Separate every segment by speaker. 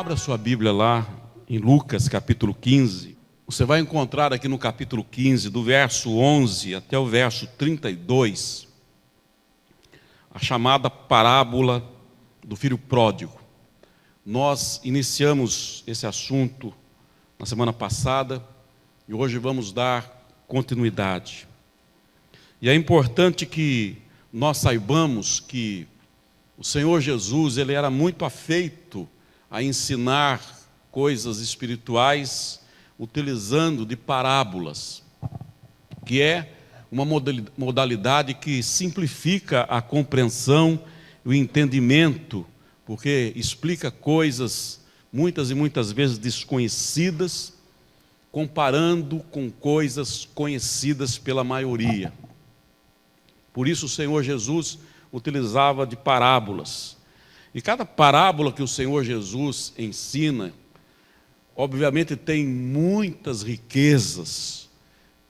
Speaker 1: Abra sua Bíblia lá em Lucas capítulo 15. Você vai encontrar aqui no capítulo 15, do verso 11 até o verso 32, a chamada parábola do filho pródigo. Nós iniciamos esse assunto na semana passada e hoje vamos dar continuidade. E é importante que nós saibamos que o Senhor Jesus, ele era muito afeito a ensinar coisas espirituais utilizando de parábolas, que é uma modalidade que simplifica a compreensão e o entendimento, porque explica coisas muitas e muitas vezes desconhecidas, comparando com coisas conhecidas pela maioria. Por isso o Senhor Jesus utilizava de parábolas. E cada parábola que o Senhor Jesus ensina, obviamente tem muitas riquezas,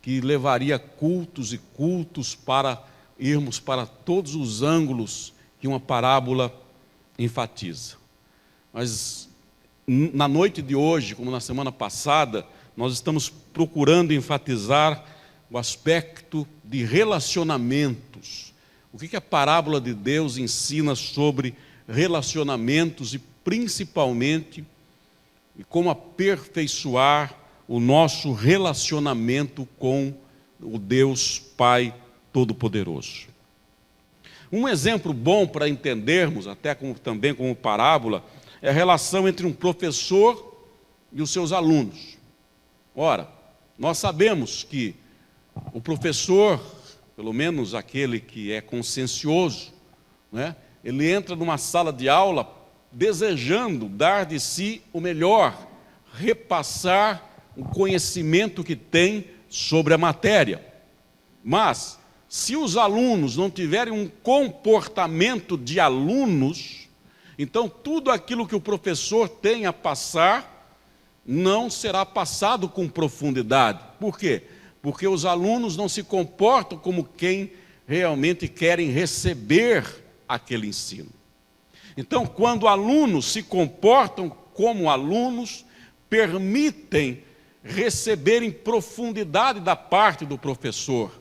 Speaker 1: que levaria cultos e cultos para irmos para todos os ângulos que uma parábola enfatiza. Mas na noite de hoje, como na semana passada, nós estamos procurando enfatizar o aspecto de relacionamentos. O que a parábola de Deus ensina sobre relacionamentos e principalmente como aperfeiçoar o nosso relacionamento com o Deus Pai Todo-Poderoso. Um exemplo bom para entendermos, até também como parábola, é a relação entre um professor e os seus alunos. Ora, nós sabemos que o professor, pelo menos aquele que é consciencioso, né, ele entra numa sala de aula desejando dar de si o melhor, repassar o conhecimento que tem sobre a matéria. Mas, se os alunos não tiverem um comportamento de alunos, então tudo aquilo que o professor tem a passar não será passado com profundidade. Por quê? Porque os alunos não se comportam como quem realmente querem receber aquele ensino. Então, quando alunos se comportam como alunos, permitem receberem profundidade da parte do professor.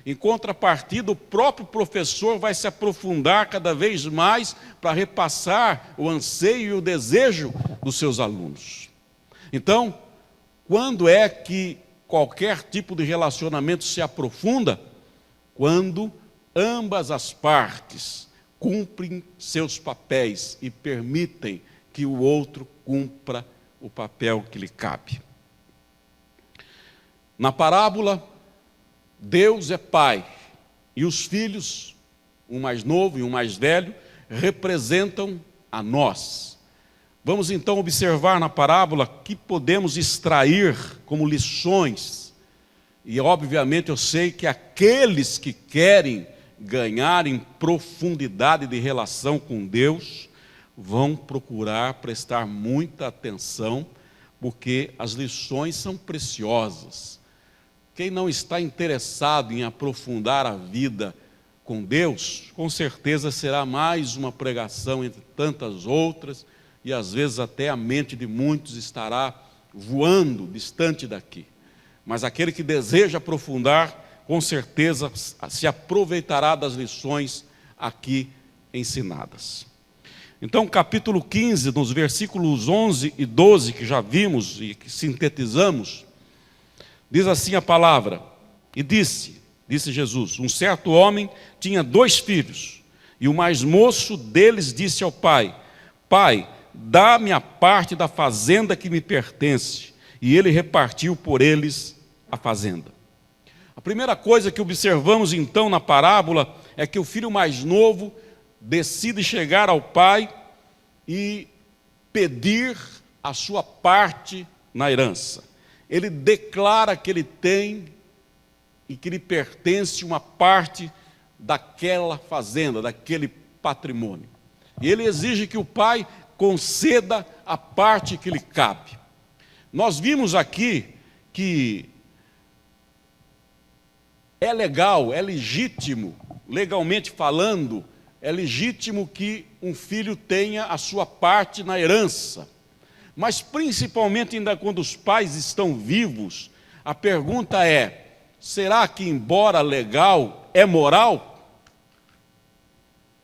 Speaker 1: Em contrapartida, o próprio professor vai se aprofundar cada vez mais para repassar o anseio e o desejo dos seus alunos. Então, quando é que qualquer tipo de relacionamento se aprofunda? Quando ambas as partes cumprem seus papéis e permitem que o outro cumpra o papel que lhe cabe. Na parábola, Deus é pai e os filhos, um mais novo e um mais velho, representam a nós. Vamos então observar na parábola que podemos extrair como lições. E obviamente eu sei que aqueles que querem ganhar em profundidade de relação com Deus vão procurar prestar muita atenção, porque as lições são preciosas. Quem não está interessado em aprofundar a vida com Deus, com certeza será mais uma pregação entre tantas outras, e às vezes até a mente de muitos estará voando distante daqui. Mas aquele que deseja aprofundar, com certeza se aproveitará das lições aqui ensinadas. Então, capítulo 15, nos versículos 11 e 12, que já vimos e que sintetizamos, diz assim a palavra: e disse Jesus, um certo homem tinha 2 filhos, e o mais moço deles disse ao pai: Pai, dá-me a parte da fazenda que me pertence. E ele repartiu por eles a fazenda. A primeira coisa que observamos então na parábola é que o filho mais novo decide chegar ao pai e pedir a sua parte na herança. Ele declara que ele tem e que lhe pertence uma parte daquela fazenda, daquele patrimônio. E ele exige que o pai conceda a parte que lhe cabe. Nós vimos aqui que é legal, é legítimo, legalmente falando, é legítimo que um filho tenha a sua parte na herança. Mas principalmente ainda quando os pais estão vivos, a pergunta é: será que, embora legal, é moral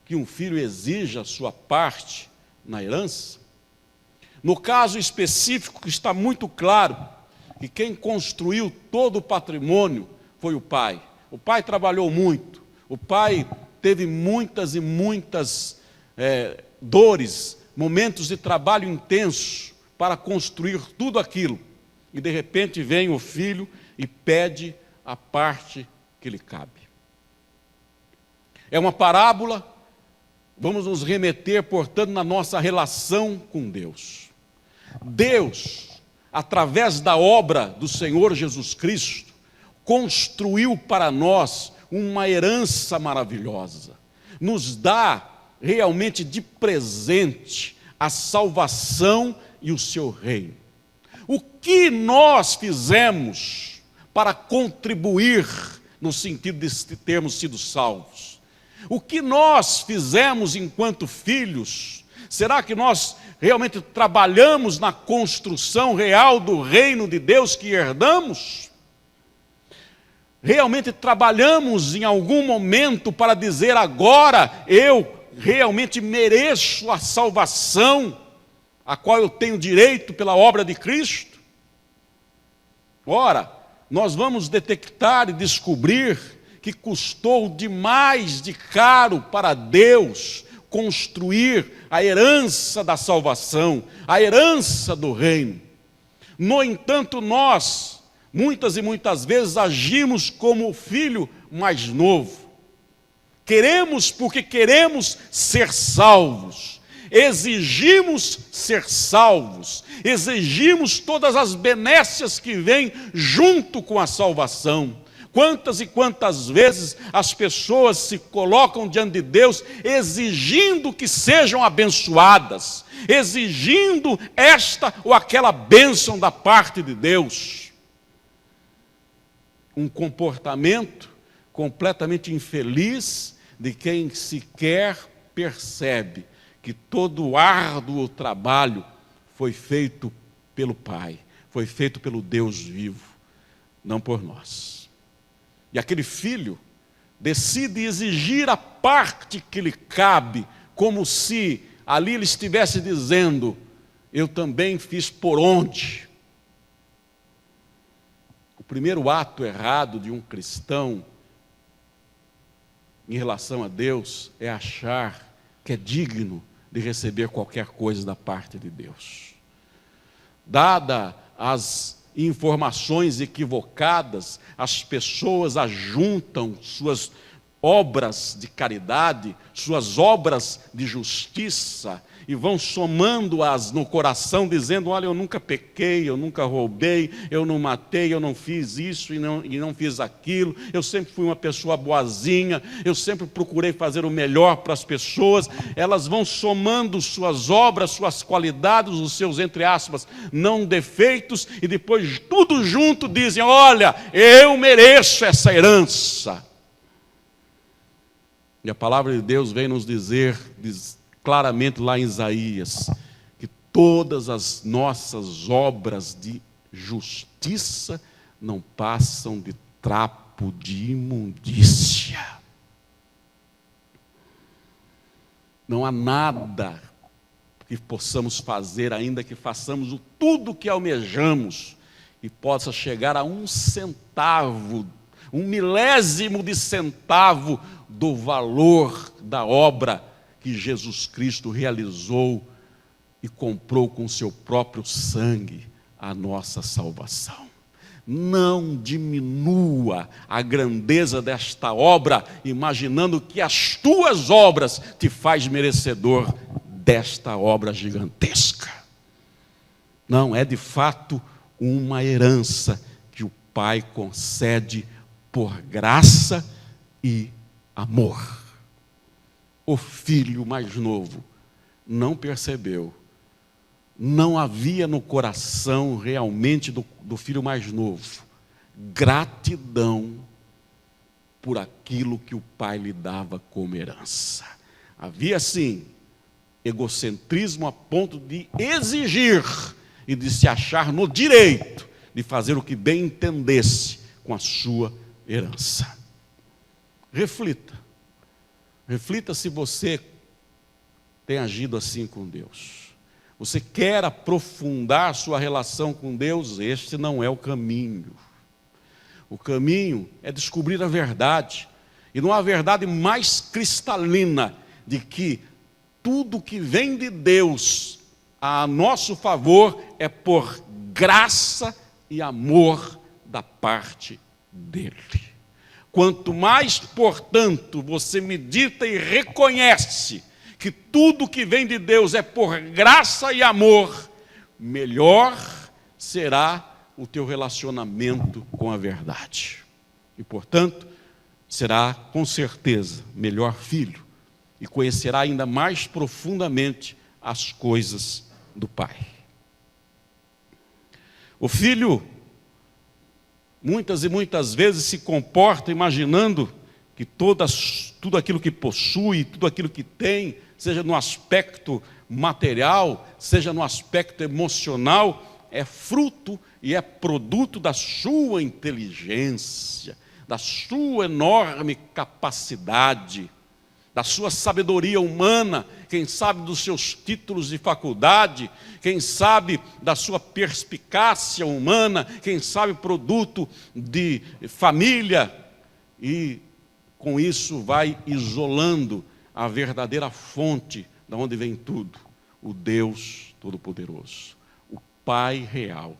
Speaker 1: que um filho exija a sua parte na herança? No caso específico, está muito claro que quem construiu todo o patrimônio foi o pai. O pai trabalhou muito, o pai teve muitas e muitas dores, momentos de trabalho intenso para construir tudo aquilo. E de repente vem o filho e pede a parte que lhe cabe. É uma parábola, vamos nos remeter, portanto, na nossa relação com Deus. Deus, através da obra do Senhor Jesus Cristo, construiu para nós uma herança maravilhosa. Nos dá realmente de presente a salvação e o seu reino. O que nós fizemos para contribuir no sentido de termos sido salvos? O que nós fizemos enquanto filhos? Será que nós realmente trabalhamos na construção real do reino de Deus que herdamos? Realmente trabalhamos em algum momento para dizer: agora eu realmente mereço a salvação a qual eu tenho direito pela obra de Cristo? Ora, nós vamos detectar e descobrir que custou demais de caro para Deus construir a herança da salvação, a herança do reino. No entanto, nós, muitas e muitas vezes, agimos como o filho mais novo. Queremos porque queremos ser salvos. Exigimos ser salvos, exigimos todas as benécias que vêm junto com a salvação. Quantas e quantas vezes as pessoas se colocam diante de Deus exigindo que sejam abençoadas, exigindo esta ou aquela bênção da parte de Deus. Um comportamento completamente infeliz de quem sequer percebe que todo o árduo trabalho foi feito pelo Pai, foi feito pelo Deus vivo, não por nós. E aquele filho decide exigir a parte que lhe cabe, como se ali ele estivesse dizendo: eu também fiz por onde. O primeiro ato errado de um cristão em relação a Deus é achar que é digno de receber qualquer coisa da parte de Deus. Dada as informações equivocadas, as pessoas ajuntam suas obras de caridade, suas obras de justiça, e vão somando-as no coração, dizendo: olha, eu nunca pequei, eu nunca roubei, eu não matei, eu não fiz isso e não fiz aquilo, eu sempre fui uma pessoa boazinha, eu sempre procurei fazer o melhor para as pessoas. Elas vão somando suas obras, suas qualidades, os seus, entre aspas, não defeitos, e depois tudo junto dizem: olha, eu mereço essa herança. E a palavra de Deus vem nos dizer claramente lá em Isaías, que todas as nossas obras de justiça não passam de trapo de imundícia. Não há nada que possamos fazer, ainda que façamos tudo o que almejamos, e possa chegar a 1 centavo, 1 milésimo de centavo do valor da obra que Jesus Cristo realizou e comprou com seu próprio sangue a nossa salvação. Não diminua a grandeza desta obra, imaginando que as tuas obras te faz merecedor desta obra gigantesca. Não, é de fato uma herança que o Pai concede por graça e amor. O filho mais novo não percebeu, não havia no coração realmente do filho mais novo gratidão por aquilo que o pai lhe dava como herança. Havia sim egocentrismo a ponto de exigir e de se achar no direito de fazer o que bem entendesse com a sua herança. Reflita. Reflita se você tem agido assim com Deus. Você quer aprofundar sua relação com Deus? Este não é o caminho. O caminho é descobrir a verdade. E não há verdade mais cristalina de que tudo que vem de Deus a nosso favor é por graça e amor da parte dele. Quanto mais, portanto, você medita e reconhece que tudo que vem de Deus é por graça e amor, melhor será o teu relacionamento com a verdade. E, portanto, será com certeza melhor filho e conhecerá ainda mais profundamente as coisas do Pai. O filho, muitas e muitas vezes, se comporta imaginando que tudo aquilo que possui, tudo aquilo que tem, seja no aspecto material, seja no aspecto emocional, é fruto e é produto da sua inteligência, da sua enorme capacidade, da sua sabedoria humana, quem sabe dos seus títulos de faculdade, quem sabe da sua perspicácia humana, quem sabe produto de família, e com isso vai isolando a verdadeira fonte de onde vem tudo, o Deus Todo-Poderoso, o Pai real.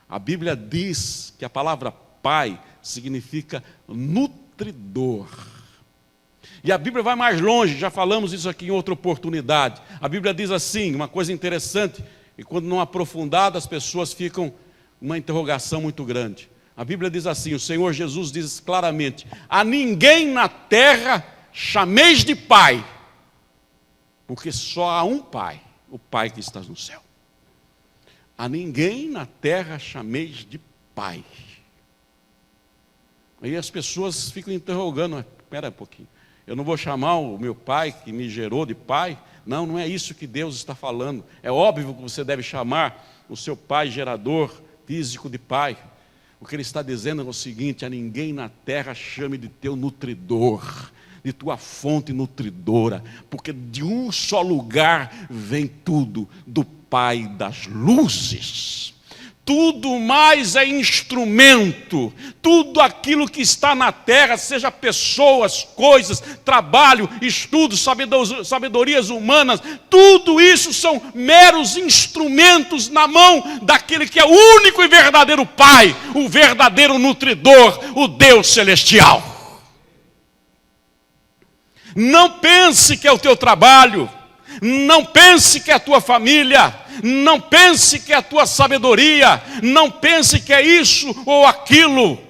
Speaker 1: A Bíblia diz que a palavra Pai significa nutridor. E a Bíblia vai mais longe, já falamos isso aqui em outra oportunidade. A Bíblia diz assim, uma coisa interessante, e quando não aprofundada as pessoas ficam uma interrogação muito grande. A Bíblia diz assim, o Senhor Jesus diz claramente: a ninguém na terra chameis de Pai, porque só há um Pai, o Pai que está no céu. A ninguém na terra chameis de Pai. Aí as pessoas ficam interrogando, espera um pouquinho, eu não vou chamar o meu pai que me gerou de pai? Não, não é isso que Deus está falando. É óbvio que você deve chamar o seu pai gerador físico de pai. O que ele está dizendo é o seguinte: a ninguém na terra chame de teu nutridor, de tua fonte nutridora, porque de um só lugar vem tudo, do Pai das luzes. Tudo mais é instrumento, tudo aquilo que está na terra, seja pessoas, coisas, trabalho, estudos, sabedorias humanas, tudo isso são meros instrumentos na mão daquele que é o único e verdadeiro Pai, o verdadeiro nutridor, o Deus celestial. Não pense que é o teu trabalho, não pense que é a tua família, não pense que é a tua sabedoria, não pense que é isso ou aquilo.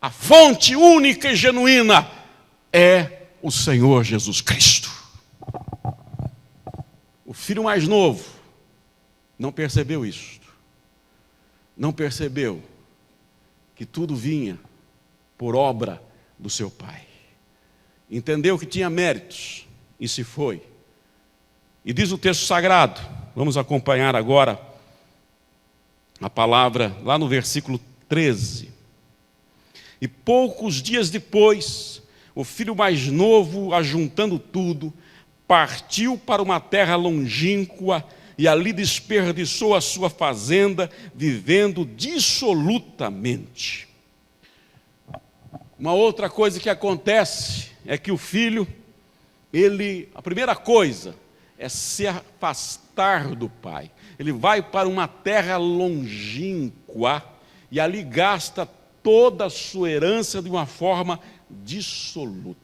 Speaker 1: A fonte única e genuína é o Senhor Jesus Cristo. O filho mais novo não percebeu isso, não percebeu que tudo vinha por obra do seu pai. Entendeu que tinha méritos e se foi. E diz o texto sagrado, vamos acompanhar agora a palavra lá no versículo 13. E poucos dias depois, o filho mais novo, ajuntando tudo, partiu para uma terra longínqua e ali desperdiçou a sua fazenda, vivendo dissolutamente. Uma outra coisa que acontece é que o filho, a primeira coisa é se afastar do pai. Ele vai para uma terra longínqua e ali gasta toda a sua herança de uma forma dissoluta.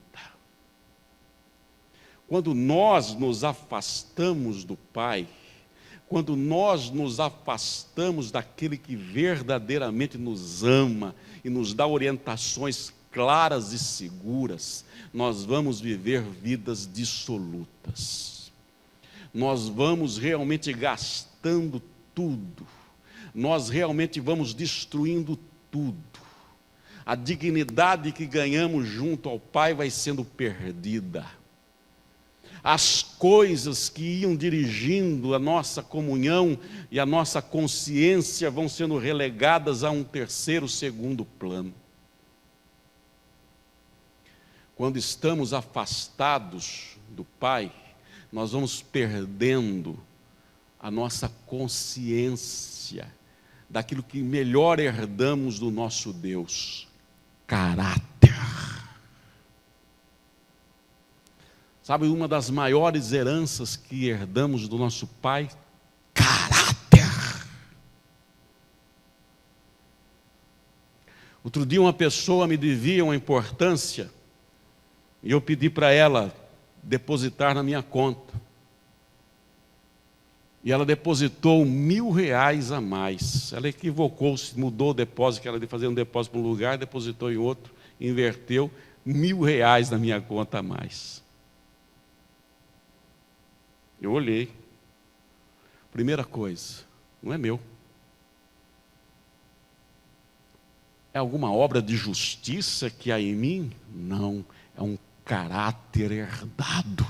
Speaker 1: Quando nós nos afastamos do Pai, quando nós nos afastamos daquele que verdadeiramente nos ama e nos dá orientações claras e seguras, nós vamos viver vidas dissolutas. Nós vamos realmente gastando tudo, nós realmente vamos destruindo tudo. A dignidade que ganhamos junto ao Pai vai sendo perdida. as coisas que iam dirigindo a nossa comunhão e a nossa consciência vão sendo relegadas a um terceiro, segundo plano. Quando estamos afastados do Pai, nós vamos perdendo a nossa consciência daquilo que melhor herdamos do nosso Deus: caráter. Sabe, uma das maiores heranças que herdamos do nosso Pai? Caráter. Outro dia uma pessoa me devia uma importância e eu pedi para ela depositar na minha conta. E ela depositou R$1.000 a mais. Ela equivocou-se, mudou o depósito, que ela ia fazer um depósito para um lugar, depositou em outro, inverteu, R$1.000 na minha conta a mais. Eu olhei. Primeira coisa, não é meu. É alguma obra de justiça que há em mim? Não, é um caráter herdado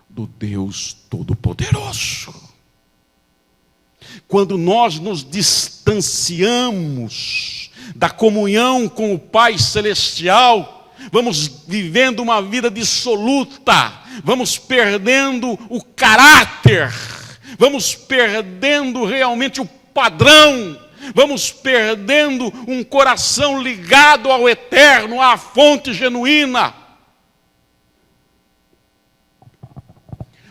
Speaker 1: do Deus Todo-Poderoso. Quando nós nos distanciamos da comunhão com o Pai Celestial, vamos vivendo uma vida dissoluta, vamos perdendo o caráter, vamos perdendo realmente o padrão, vamos perdendo um coração ligado ao eterno, à fonte genuína.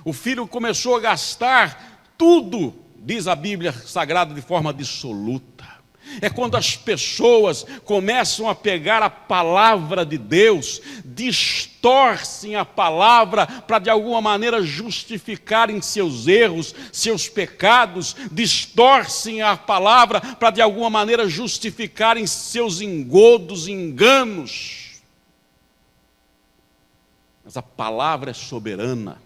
Speaker 1: O filho começou a gastar tudo, diz a Bíblia Sagrada, de forma dissoluta. É quando as pessoas começam a pegar a palavra de Deus, distorcem a palavra para de alguma maneira justificarem seus erros, seus pecados, distorcem a palavra para de alguma maneira justificarem seus engodos, enganos. Mas a palavra é soberana,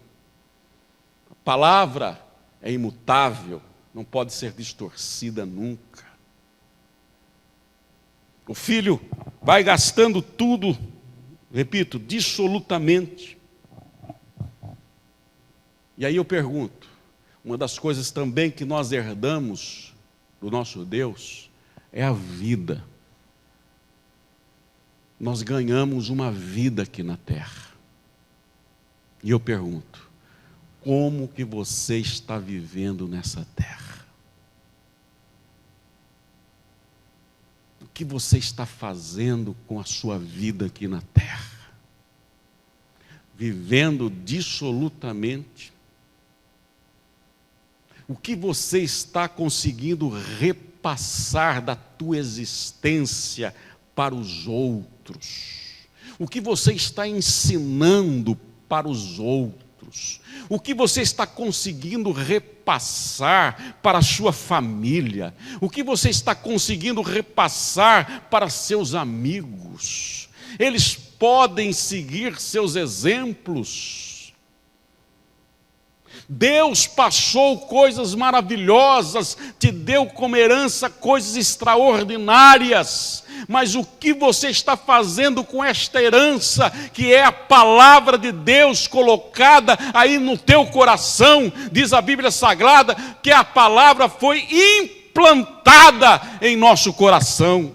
Speaker 1: a palavra é imutável, não pode ser distorcida nunca. O filho vai gastando tudo, repito, dissolutamente. E aí eu pergunto, uma das coisas também que nós herdamos do nosso Deus é a vida. Nós ganhamos uma vida aqui na terra. E eu pergunto, como que você está vivendo nessa terra? O que você está fazendo com a sua vida aqui na terra? Vivendo dissolutamente? O que você está conseguindo repassar da tua existência para os outros? O que você está ensinando para os outros? O que você está conseguindo repassar para a sua família? O que você está conseguindo repassar para seus amigos? Eles podem seguir seus exemplos. Deus passou coisas maravilhosas, te deu como herança coisas extraordinárias, mas o que você está fazendo com esta herança, que é a palavra de Deus colocada aí no teu coração? Diz a Bíblia Sagrada que a palavra foi implantada em nosso coração.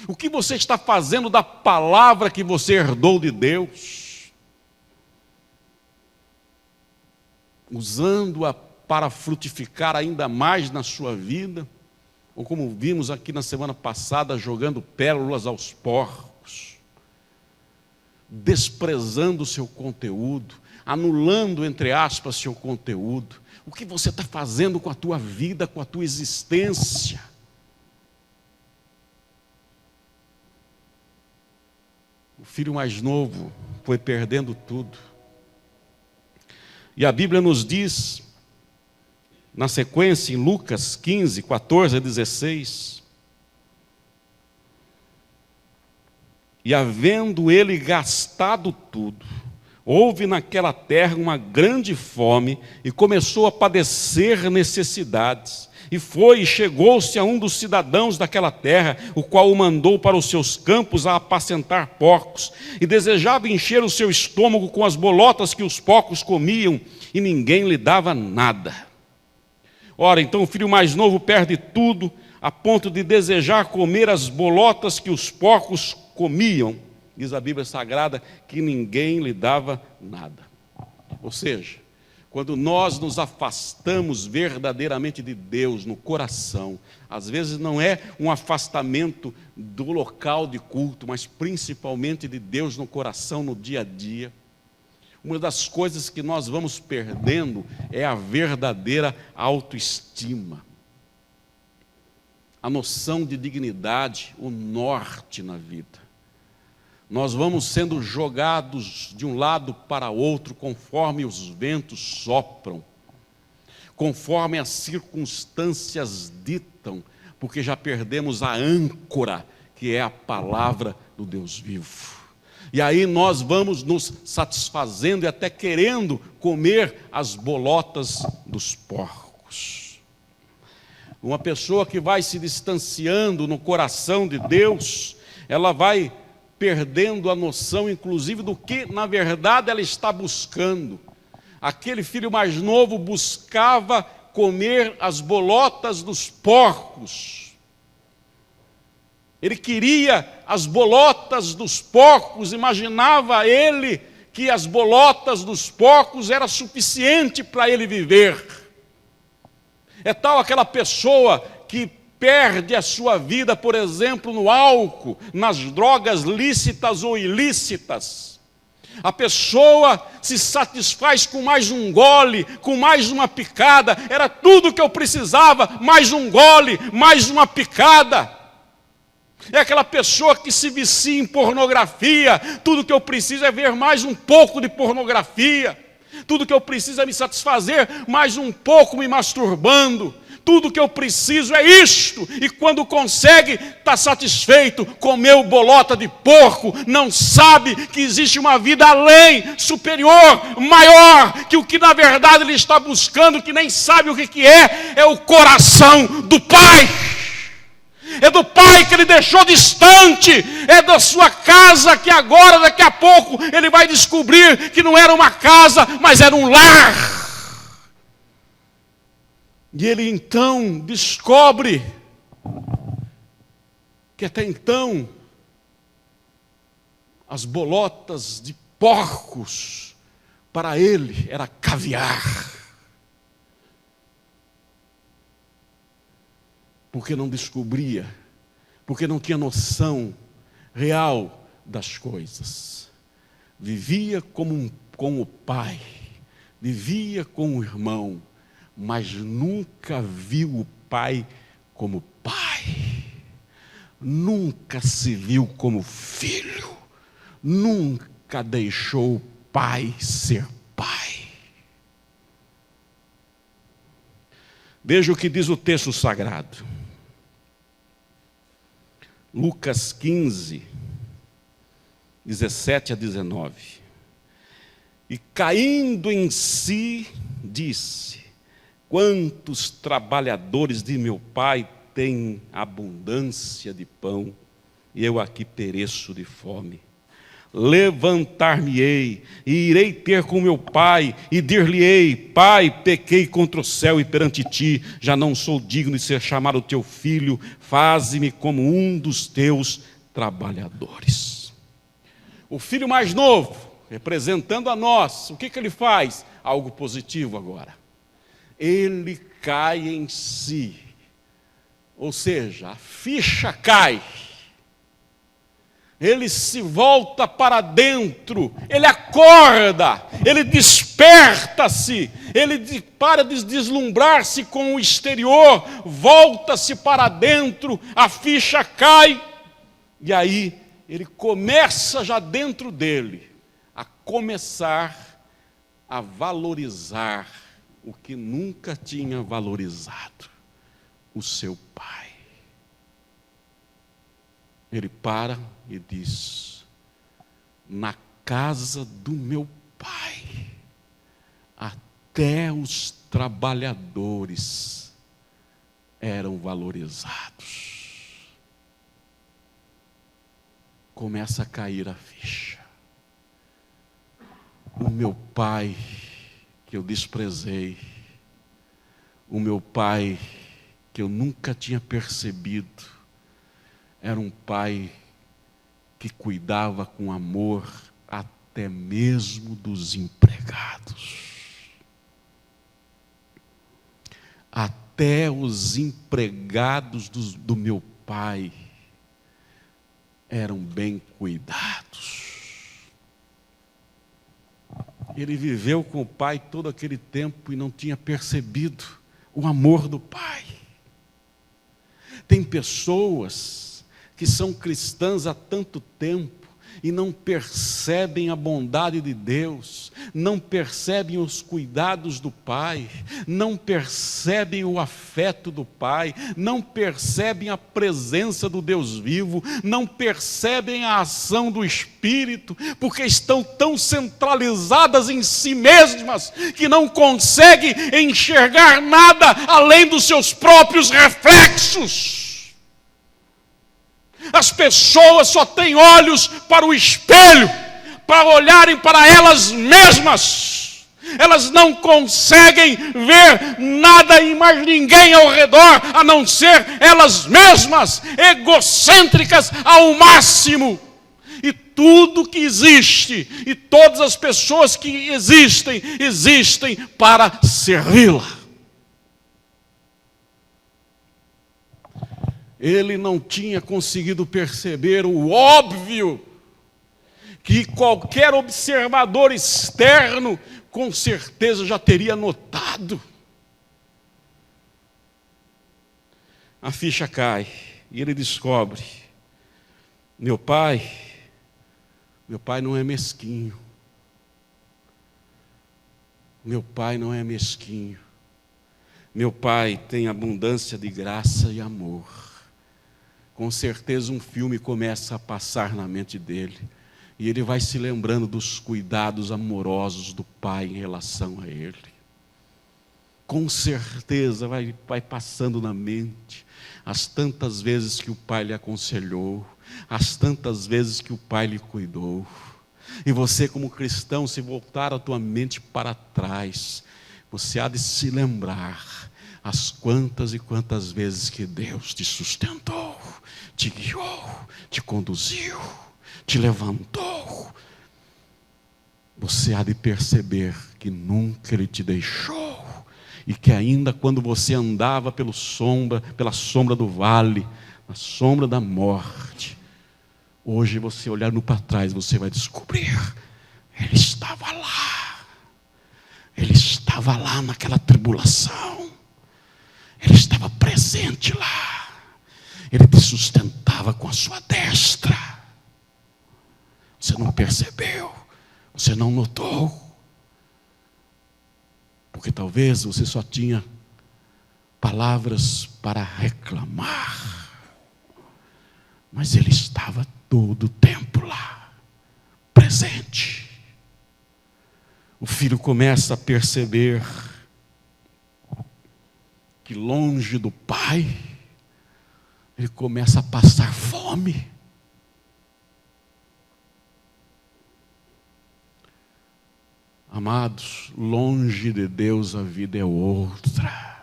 Speaker 1: O que você está fazendo da palavra que você herdou de Deus? Usando-a para frutificar ainda mais na sua vida? Ou como vimos aqui na semana passada, jogando pérolas aos porcos, desprezando o seu conteúdo, anulando, entre aspas, seu conteúdo? O que você está fazendo com a tua vida, com a tua existência? O filho mais novo foi perdendo tudo. E a Bíblia nos diz, na sequência, em Lucas 15, 14 a 16, e havendo ele gastado tudo, houve naquela terra uma grande fome, e começou a padecer necessidades, E foi e chegou-se a um dos cidadãos daquela terra, o qual o mandou para os seus campos a apacentar porcos, e desejava encher o seu estômago com as bolotas que os porcos comiam, e ninguém lhe dava nada. Ora, então o filho mais novo perde tudo, a ponto de desejar comer as bolotas que os porcos comiam. Diz a Bíblia Sagrada que ninguém lhe dava nada. Ou seja, quando nós nos afastamos verdadeiramente de Deus no coração, às vezes não é um afastamento do local de culto, mas principalmente de Deus no coração, no dia a dia. Uma das coisas que nós vamos perdendo é a verdadeira autoestima, a noção de dignidade, o norte na vida. Nós vamos sendo jogados de um lado para outro conforme os ventos sopram, conforme as circunstâncias ditam, porque já perdemos a âncora, que é a palavra do Deus vivo. E aí nós vamos nos satisfazendo e até querendo comer as bolotas dos porcos. Uma pessoa que vai se distanciando no coração de Deus, ela vai perdendo a noção, inclusive, do que, na verdade, ela está buscando. Aquele filho mais novo buscava comer as bolotas dos porcos. Ele queria as bolotas dos porcos, imaginava ele que as bolotas dos porcos era suficiente para ele viver. É tal aquela pessoa que perde a sua vida, por exemplo, no álcool, nas drogas lícitas ou ilícitas. A pessoa se satisfaz com mais um gole, com mais uma picada. Era tudo que eu precisava, mais um gole, mais uma picada. É aquela pessoa que se vicia em pornografia. Tudo que eu preciso é ver mais um pouco de pornografia. Tudo que eu preciso é me satisfazer mais um pouco me masturbando. Tudo que eu preciso é isto, e quando consegue, está satisfeito, comeu bolota de porco, não sabe que existe uma vida além, superior, maior, que o que na verdade ele está buscando, que nem sabe o que é o coração do Pai. É do Pai que ele deixou distante, é da sua casa que agora, daqui a pouco, ele vai descobrir que não era uma casa, mas era um lar. E ele então descobre que até então as bolotas de porcos para ele era caviar. Porque não descobria, porque não tinha noção real das coisas. Vivia com o pai, vivia com o irmão, mas nunca viu o pai como pai, nunca se viu como filho, nunca deixou o pai ser pai. Veja o que diz o texto sagrado. Lucas 15, 17 a 19. E caindo em si, disse: quantos trabalhadores de meu pai têm abundância de pão, e eu aqui pereço de fome. Levantar-me-ei, e irei ter com meu pai, e dir-lhe-ei: Pai, pequei contra o céu e perante ti, já não sou digno de ser chamado teu filho, faze-me como um dos teus trabalhadores. O filho mais novo, representando a nós, o que ele faz? Algo positivo agora. Ele cai em si, ou seja, a ficha cai. Ele se volta para dentro, ele acorda, ele desperta-se, ele para de deslumbrar-se com o exterior, volta-se para dentro, a ficha cai, e aí ele começa já dentro dele, a começar a valorizar o que nunca tinha valorizado, o seu pai. Ele para e diz: na casa do meu pai, até os trabalhadores eram valorizados. Começa a cair a ficha. O meu pai que eu desprezei, o meu pai que eu nunca tinha percebido, era um pai que cuidava com amor até mesmo dos empregados. Até os empregados do meu pai eram bem cuidados. Ele viveu com o pai todo aquele tempo e não tinha percebido o amor do pai. Tem pessoas que são cristãs há tanto tempo e não percebem a bondade de Deus, não percebem os cuidados do Pai, não percebem o afeto do Pai, não percebem a presença do Deus vivo, não percebem a ação do Espírito, porque estão tão centralizadas em si mesmas, que não conseguem enxergar nada além dos seus próprios reflexos. As pessoas só têm olhos para o espelho, para olharem para elas mesmas. Elas não conseguem ver nada em mais ninguém ao redor, a não ser elas mesmas, egocêntricas ao máximo. E tudo que existe, e todas as pessoas que existem, existem para servi-la. Ele não tinha conseguido perceber o óbvio, que qualquer observador externo com certeza já teria notado. A ficha cai e ele descobre: meu pai não é mesquinho. Meu pai não é mesquinho. Meu pai tem abundância de graça e amor. Com certeza um filme começa a passar na mente dele, e ele vai se lembrando dos cuidados amorosos do pai em relação a ele. Com certeza vai passando na mente as tantas vezes que o pai lhe aconselhou, as tantas vezes que o pai lhe cuidou. E você, como cristão, se voltar a tua mente para trás, você há de se lembrar as quantas e quantas vezes que Deus te sustentou, te guiou, te conduziu, te levantou. Você há de perceber que nunca Ele te deixou, e que ainda quando você andava pela sombra do vale, na sombra da morte, hoje você olhando para trás, você vai descobrir: Ele estava lá. Ele estava lá naquela tribulação. Ele estava presente lá. Ele te sustentava com a sua destra. Você não percebeu, você não notou, porque talvez você só tinha palavras para reclamar, mas Ele estava todo o tempo lá, presente. O filho começa a perceber que longe do pai, ele começa a passar fome. Amados, longe de Deus a vida é outra.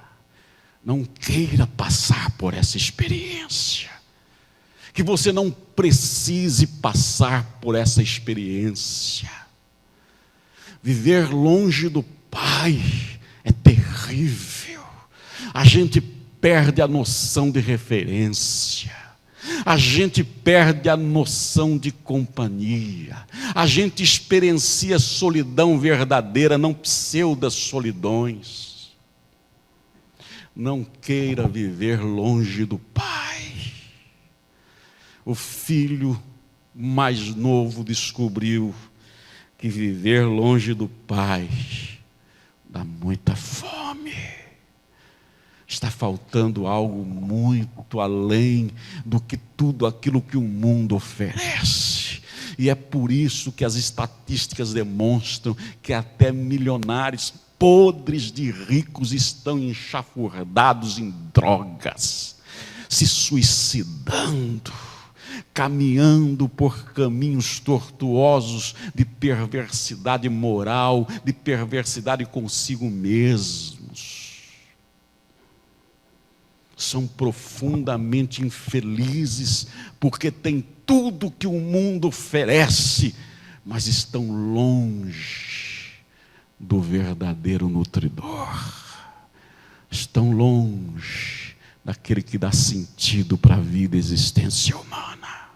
Speaker 1: Não queira passar por essa experiência. Que você não precise passar por essa experiência. Viver longe do Pai é terrível. A gente perde a noção de referência. A gente perde a noção de companhia. A gente experiencia solidão verdadeira, não pseudo-solidões. Não queira viver longe do Pai. O filho mais novo descobriu que viver longe do Pai dá muita fome. Está faltando algo muito além do que tudo aquilo que o mundo oferece. E é por isso que as estatísticas demonstram que até milionários podres de ricos estão enxafurdados em drogas, se suicidando, caminhando por caminhos tortuosos de perversidade moral, de perversidade consigo mesmos. São profundamente infelizes, porque têm tudo que o mundo oferece, mas estão longe do verdadeiro nutridor. Estão longe daquele que dá sentido para a vida e existência humana.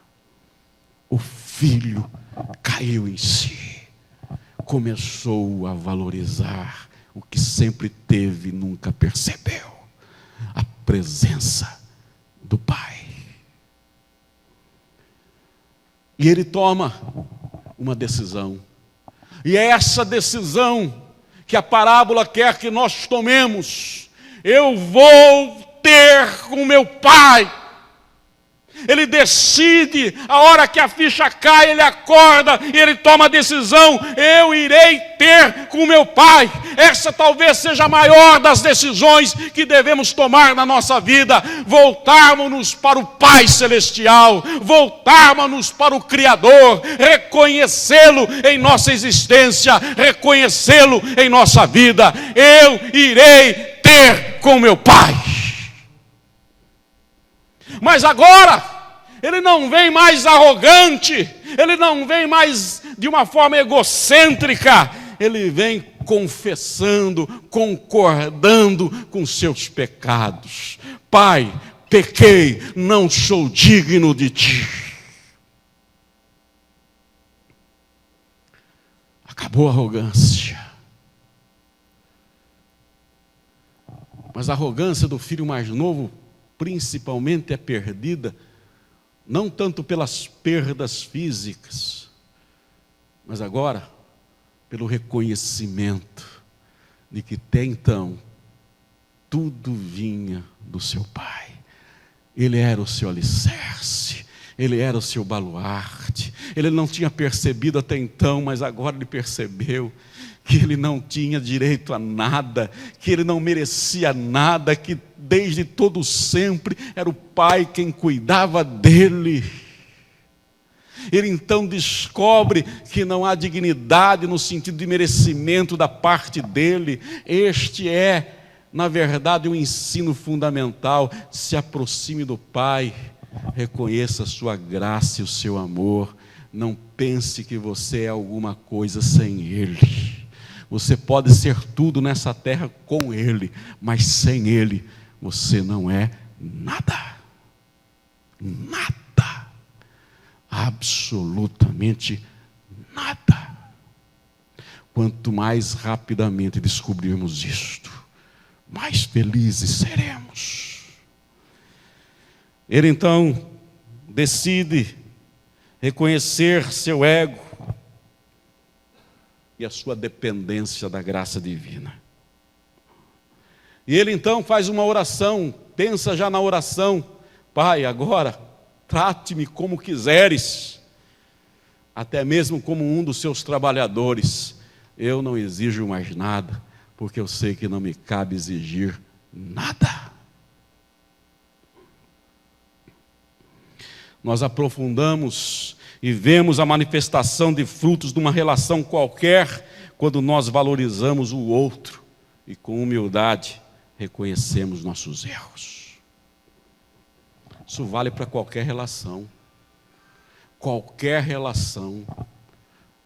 Speaker 1: O filho caiu em si, começou a valorizar o que sempre teve e nunca percebeu: a presença do Pai. E ele toma uma decisão, e é essa decisão que a parábola quer que nós tomemos. Eu vou ter com meu Pai. Ele decide, a hora que a ficha cai, ele acorda e ele toma a decisão: eu irei ter com meu Pai. Essa talvez seja a maior das decisões que devemos tomar na nossa vida: voltarmos-nos para o Pai Celestial, voltarmos-nos para o Criador, reconhecê-lo em nossa existência, reconhecê-lo em nossa vida. Eu irei ter com meu Pai. Mas agora, ele não vem mais arrogante, ele não vem mais de uma forma egocêntrica, ele vem confessando, concordando com seus pecados. Pai, pequei, não sou digno de ti. Acabou a arrogância. Mas a arrogância do filho mais novo principalmente é perdida, não tanto pelas perdas físicas, mas agora pelo reconhecimento de que até então tudo vinha do seu Pai. Ele era o seu alicerce, ele era o seu baluarte. Ele não tinha percebido até então, mas agora ele percebeu que ele não tinha direito a nada, que ele não merecia nada, que desde todo sempre era o Pai quem cuidava dele. Ele então descobre que não há dignidade no sentido de merecimento da parte dele. Este é, na verdade, um ensino fundamental: se aproxime do Pai, reconheça a sua graça e o seu amor. Não pense que você é alguma coisa sem Ele. Você pode ser tudo nessa terra com Ele, mas sem Ele você não é nada. Nada. Absolutamente nada. Quanto mais rapidamente descobrirmos isto, mais felizes seremos. Ele então decide reconhecer seu ego e a sua dependência da graça divina. E ele então faz uma oração, pensa já na oração: Pai, agora trate-me como quiseres, até mesmo como um dos seus trabalhadores. Eu não exijo mais nada, porque eu sei que não me cabe exigir nada. Nós aprofundamos e vemos a manifestação de frutos de uma relação qualquer quando nós valorizamos o outro e com humildade reconhecemos nossos erros. Isso vale para qualquer relação. Qualquer relação.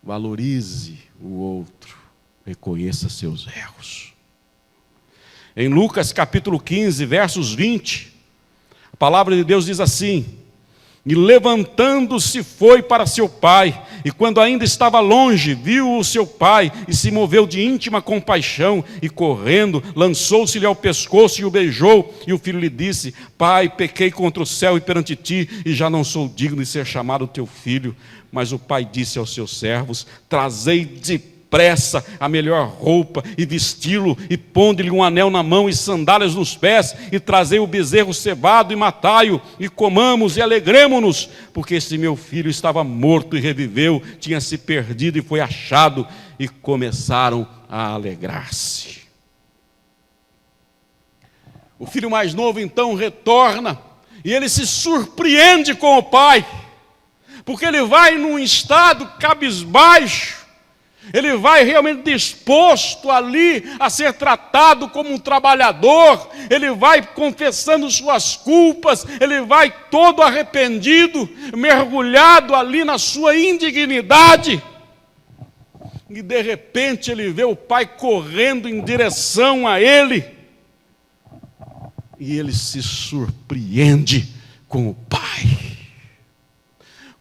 Speaker 1: Valorize o outro, reconheça seus erros. Em Lucas capítulo 15, versos 20, a palavra de Deus diz assim: e levantando-se foi para seu pai, e quando ainda estava longe, viu o seu pai, e se moveu de íntima compaixão, e correndo, lançou-se-lhe ao pescoço e o beijou, e o filho lhe disse: Pai, pequei contra o céu e perante ti, e já não sou digno de ser chamado teu filho. Mas o pai disse aos seus servos: trazei depressa a melhor roupa, e vesti-lo, e pondo-lhe um anel na mão e sandálias nos pés, e trazei o bezerro cevado e matai-o, e comamos e alegremo-nos, porque esse meu filho estava morto e reviveu, tinha se perdido e foi achado, e começaram a alegrar-se. O filho mais novo então retorna, e ele se surpreende com o pai, porque ele vai num estado cabisbaixo, ele vai realmente disposto ali a ser tratado como um trabalhador, ele vai confessando suas culpas, ele vai todo arrependido, mergulhado ali na sua indignidade, e de repente ele vê o pai correndo em direção a ele, e ele se surpreende com o pai.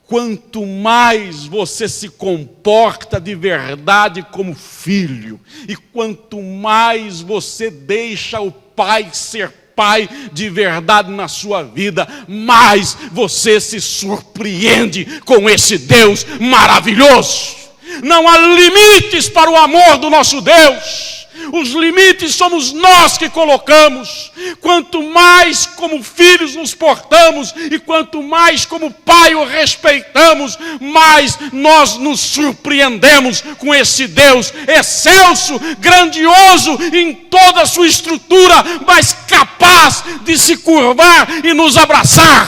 Speaker 1: Quanto mais você se comporta de verdade como filho, e quanto mais você deixa o pai ser pai de verdade na sua vida, mais você se surpreende com esse Deus maravilhoso. Não há limites para o amor do nosso Deus. Os limites somos nós que colocamos. Quanto mais como filhos nos portamos, e quanto mais como pai o respeitamos, mais nós nos surpreendemos com esse Deus excelso, grandioso em toda a sua estrutura, mas capaz de se curvar e nos abraçar.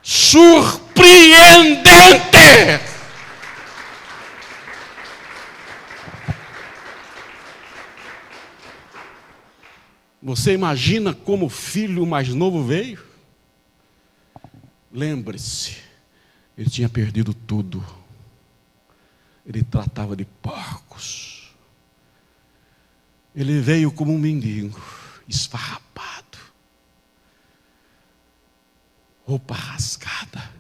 Speaker 1: Surpreendente! Você imagina como o filho mais novo veio? Lembre-se, ele tinha perdido tudo. Ele tratava de porcos. Ele veio como um mendigo, esfarrapado, roupa rasgada,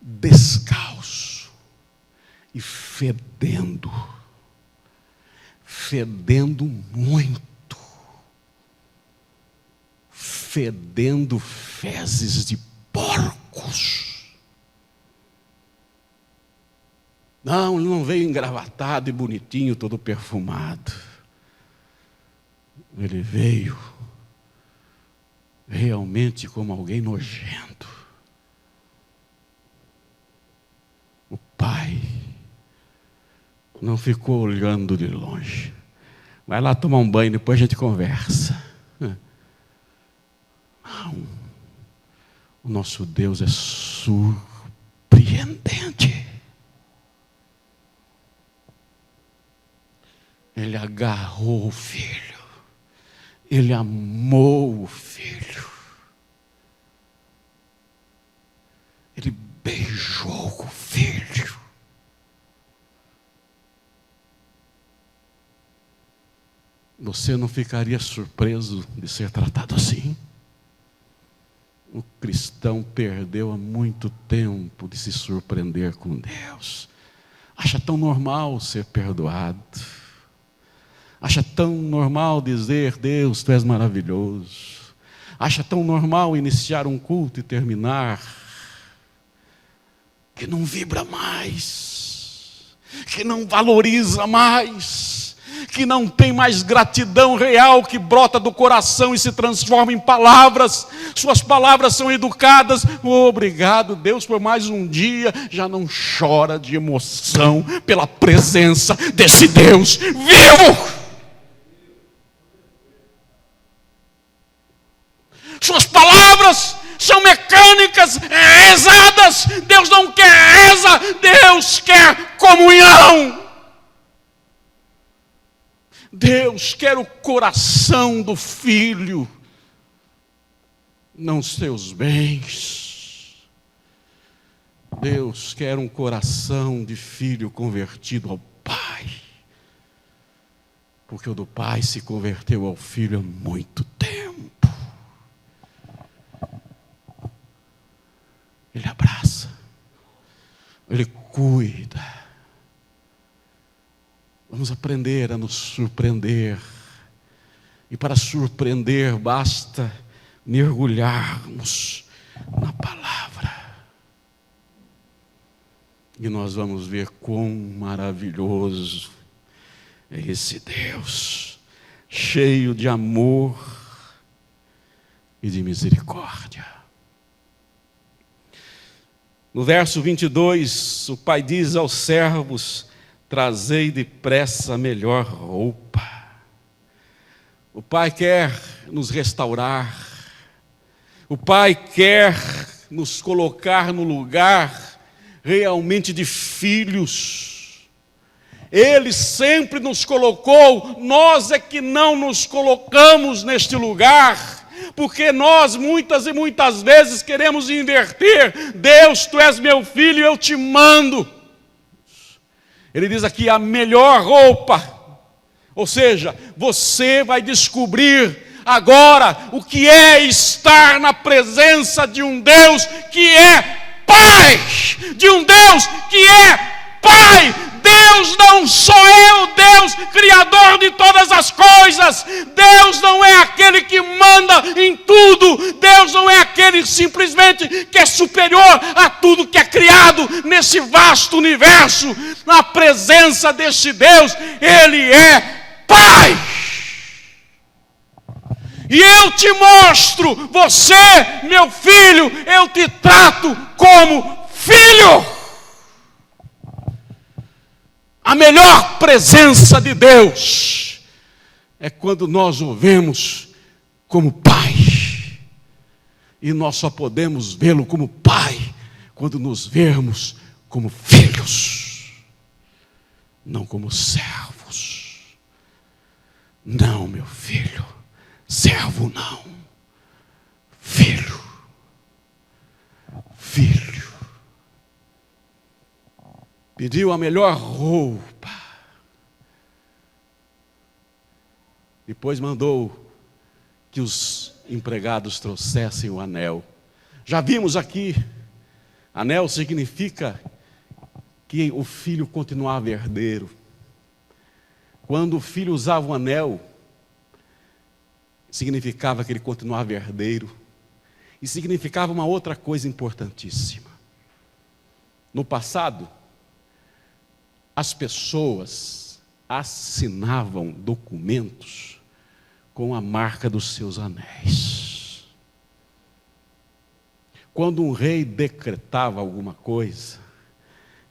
Speaker 1: descalço e fedendo muito. Fedendo fezes de porcos. Não, ele não veio engravatado e bonitinho, todo perfumado. Ele veio realmente como alguém nojento. O pai não ficou olhando de longe. Vai lá tomar um banho, depois a gente conversa. Não, o nosso Deus é surpreendente. Ele agarrou o filho, ele amou o filho, ele beijou o filho. Você não ficaria surpreso de ser tratado assim? O cristão perdeu há muito tempo de se surpreender com Deus. Acha tão normal ser perdoado. Acha tão normal dizer, Deus, Tu és maravilhoso. Acha tão normal iniciar um culto e terminar, que não vibra mais, que não valoriza mais, que não tem mais gratidão real que brota do coração e se transforma em palavras. Suas palavras são educadas. Obrigado, Deus, por mais um dia. Já não chora de emoção pela presença desse Deus vivo. Suas palavras são mecânicas, rezadas. Deus não quer reza, Deus quer comunhão. Deus quer o coração do filho, não seus bens. Deus quer um coração de filho convertido ao Pai, porque o do Pai se converteu ao Filho há muito tempo. Ele abraça, Ele cuida. Vamos aprender a nos surpreender. E para surpreender, basta mergulharmos na palavra. E nós vamos ver quão maravilhoso é esse Deus, cheio de amor e de misericórdia. No verso 22, o pai diz aos servos: trazei depressa a melhor roupa. O pai quer nos restaurar. O pai quer nos colocar no lugar realmente de filhos. Ele sempre nos colocou, nós é que não nos colocamos neste lugar, porque nós muitas e muitas vezes queremos inverter. Deus, tu és meu filho, eu te mando. Ele diz aqui: a melhor roupa. Ou seja, você vai descobrir agora o que é estar na presença de um Deus que é Pai, de um Deus que é Pai. Deus não sou eu, Deus Criador de todas as coisas. Deus não é aquele que manda em tudo. Deus não é aquele simplesmente que é superior a tudo que é criado nesse vasto universo. Na presença deste Deus, Ele é Pai. E eu te mostro, você, meu filho, eu te trato como filho. A melhor presença de Deus é quando nós o vemos como Pai. E nós só podemos vê-lo como Pai quando nos vermos como filhos, não como servos. Não, meu filho. Servo não, filho, filho. Pediu a melhor roupa, depois mandou que os empregados trouxessem o anel. Já vimos aqui, anel significa que o filho continuava herdeiro. Quando o filho usava o anel, significava que ele continuava herdeiro. E significava uma outra coisa importantíssima. No passado, as pessoas assinavam documentos com a marca dos seus anéis. Quando um rei decretava alguma coisa,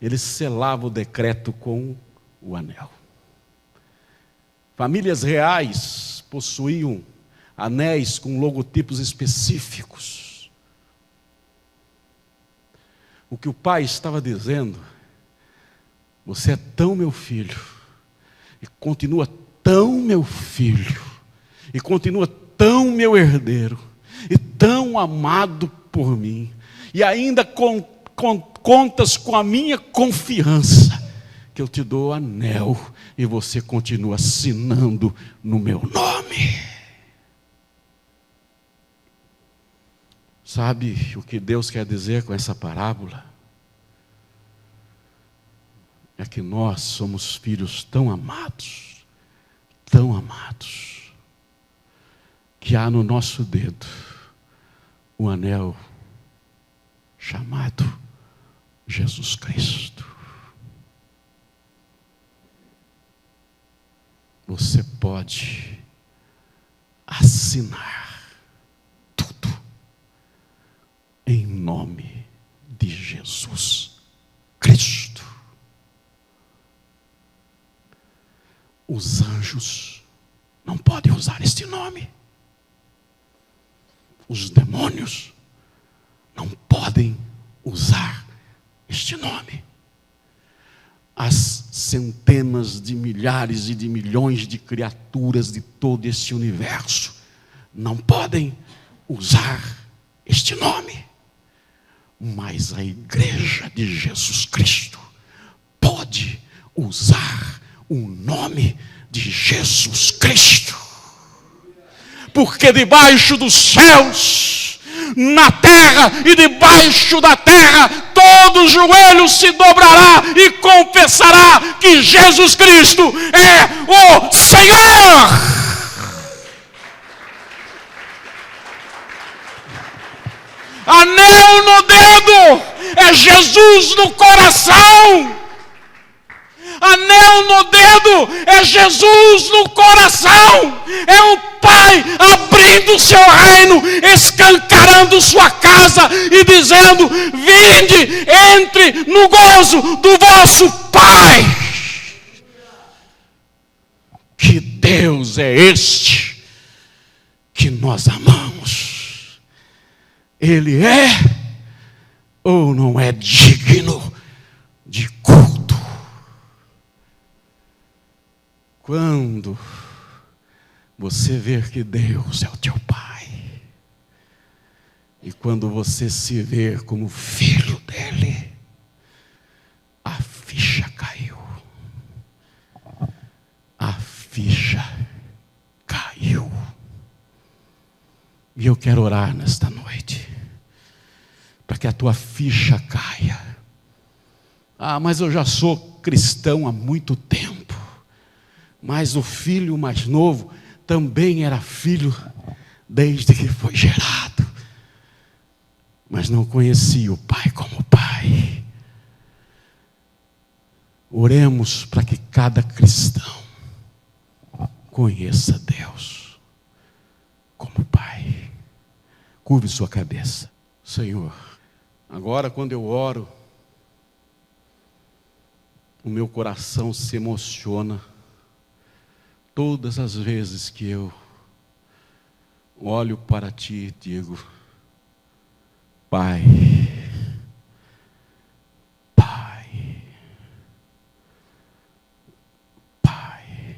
Speaker 1: ele selava o decreto com o anel. Famílias reais possuíam anéis com logotipos específicos. O que o pai estava dizendo: você é tão meu filho, e continua tão meu filho, e continua tão meu herdeiro, e tão amado por mim, e ainda contas com a minha confiança, que eu te dou o anel, e você continua assinando no meu nome. Sabe o que Deus quer dizer com essa parábola? É que nós somos filhos tão amados, que há no nosso dedo um anel chamado Jesus Cristo. Você pode assinar em nome de Jesus Cristo. Os anjos não podem usar este nome. Os demônios não podem usar este nome. As centenas de milhares e de milhões de criaturas de todo este universo não podem usar este nome. Mas a igreja de Jesus Cristo pode usar o nome de Jesus Cristo. Porque debaixo dos céus, na terra e debaixo da terra, todo joelho se dobrará e confessará que Jesus Cristo é o Senhor. Anel no dedo é Jesus no coração. Anel no dedo é Jesus no coração. É o Pai abrindo o seu reino, escancarando sua casa e dizendo: vinde, entre no gozo do vosso Pai. Que Deus é este que nós amamos? Ele é ou não é digno de culto? Quando você ver que Deus é o teu Pai, e quando você se ver como filho dele, a ficha caiu. A ficha caiu. E eu quero orar nesta noite, para que a tua ficha caia. Ah, mas eu já sou cristão há muito tempo. Mas o filho mais novo também era filho desde que foi gerado, mas não conhecia o Pai como Pai. Oremos para que cada cristão conheça Deus como Pai. Curve sua cabeça. Senhor, agora quando eu oro, o meu coração se emociona. Todas as vezes que eu olho para Ti e digo: Pai, Pai, Pai.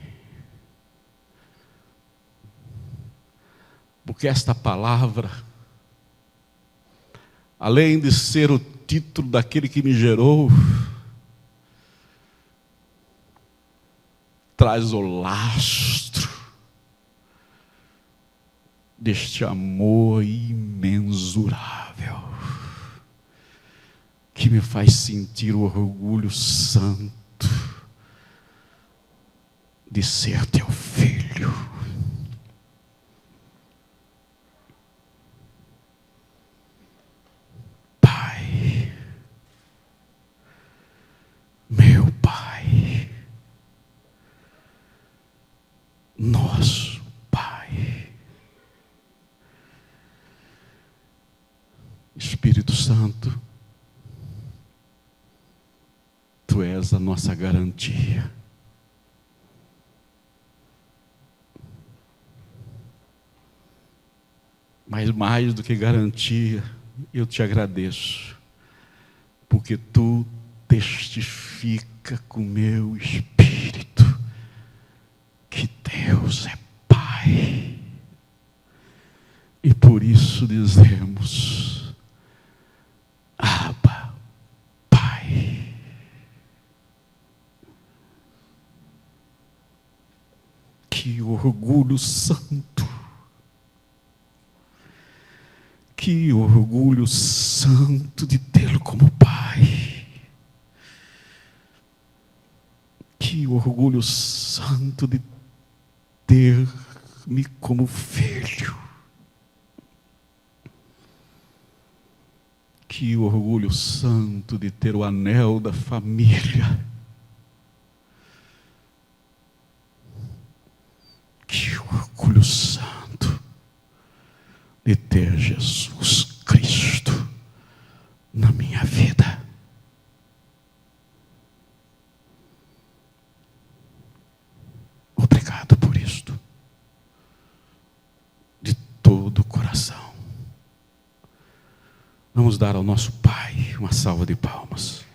Speaker 1: Porque esta palavra, além de ser o título daquele que me gerou, traz o lastro deste amor imensurável, que me faz sentir o orgulho santo de ser teu filho. Pai, meu Pai, nosso Pai. Espírito Santo, Tu és a nossa garantia. Mas mais do que garantia, eu te agradeço, porque Tu testifica com meu espírito que Deus é Pai. E por isso dizemos: Abba, Pai. Que orgulho santo. Que orgulho santo de tê-lo como Pai. Que orgulho santo de ter-me como filho. Que orgulho santo de ter o anel da família. Que orgulho santo de ter Jesus Cristo na minha vida. Obrigado por isto, de todo o coração. Vamos dar ao nosso Pai uma salva de palmas.